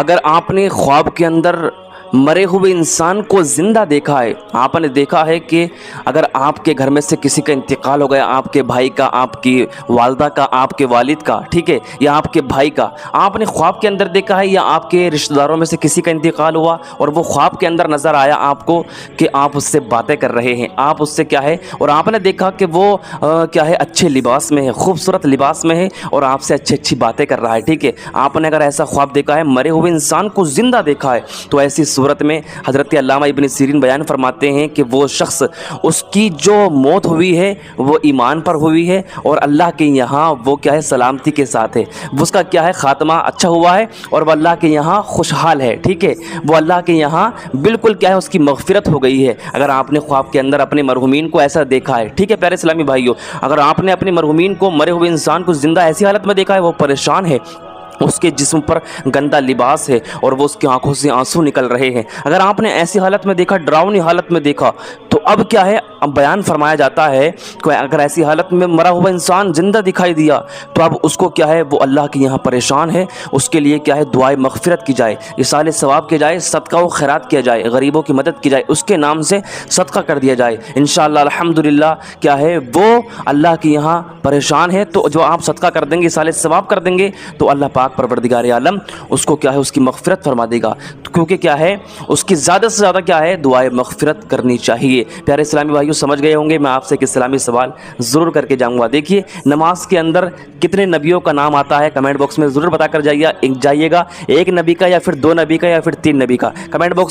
اگر آپ نے خواب کے اندر مرے ہوئے انسان کو زندہ دیکھا ہے، آپ نے دیکھا ہے کہ اگر آپ کے گھر میں سے کسی کا انتقال ہو گیا، آپ کے بھائی کا، آپ کی والدہ کا، آپ کے والد کا، ٹھیک ہے، یا آپ کے بھائی کا، آپ نے خواب کے اندر دیکھا ہے، یا آپ کے رشتہ داروں میں سے کسی کا انتقال ہوا اور وہ خواب کے اندر نظر آیا آپ کو کہ آپ اس سے باتیں کر رہے ہیں، آپ اس سے کیا ہے، اور آپ نے دیکھا کہ وہ کیا ہے، اچھے لباس میں ہے، خوبصورت لباس میں ہے اور آپ سے اچھی اچھی باتیں کر رہا ہے، ٹھیک ہے، آپ نے اگر ایسا خواب دیکھا ہے، مرے ہوئے انسان کو زندہ دیکھا ہے، تو ایسی صورت میں حضرت علامہ ابن سیرین بیان فرماتے ہیں کہ وہ شخص، اس کی جو موت ہوئی ہے وہ ایمان پر ہوئی ہے اور اللہ کے یہاں وہ کیا ہے، سلامتی کے ساتھ ہے، اس کا کیا ہے، خاتمہ اچھا ہوا ہے اور وہ اللہ کے یہاں خوشحال ہے، ٹھیک ہے، وہ اللہ کے یہاں بالکل کیا ہے، اس کی مغفرت ہو گئی ہے۔ اگر آپ نے خواب کے اندر اپنے مرحومین کو ایسا دیکھا ہے، ٹھیک ہے پیارے اسلامی بھائیوں، اگر آپ نے اپنے مرحومین کو، مرے ہوئے انسان کو زندہ ایسی حالت میں دیکھا ہے، وہ پریشان ہے، اس کے جسم پر گندا لباس ہے اور وہ اس کی آنکھوں سے آنسو نکل رہے ہیں، اگر آپ نے ایسی حالت میں دیکھا، ڈراؤنی حالت میں دیکھا، تو اب کیا ہے، اب بیان فرمایا جاتا ہے کہ اگر ایسی حالت میں مرا ہوا انسان زندہ دکھائی دیا تو اب اس کو کیا ہے، وہ اللہ کے یہاں پریشان ہے، اس کے لیے کیا ہے، دعائے مغفرت کی جائے، اصال ثواب کی جائے، صدقہ و خیرات کیا جائے، غریبوں کی مدد کی جائے، اس کے نام سے صدقہ کر دیا جائے، انشاءاللہ الحمدللہ کیا ہے، وہ اللہ کے یہاں پریشان ہے، تو جو آپ صدقہ کر دیں گے، اصال ثواب کر دیں گے، تو اللہ پاک پروردگار عالم اس کو کیا ہے، اس کی مغفرت فرما دے گا، کیونکہ کیا ہے، اس کی زیادہ سے زیادہ کیا ہے، دعائے مغفرت کرنی چاہیے۔ پیارے اسلامی بھائیوں سمجھ گئے ہوں گے، میں آپ سے ایک اسلامی سوال ضرور کر کے جاؤں گا۔ دیکھیے، نماز کے اندر کتنے نبیوں کا نام آتا ہے، کمنٹ باکس میں ضرور بتا کر جائیے گا، ایک نبی کا یا پھر 2 نبی کا یا پھر 3 نبی کا، کمنٹ باکس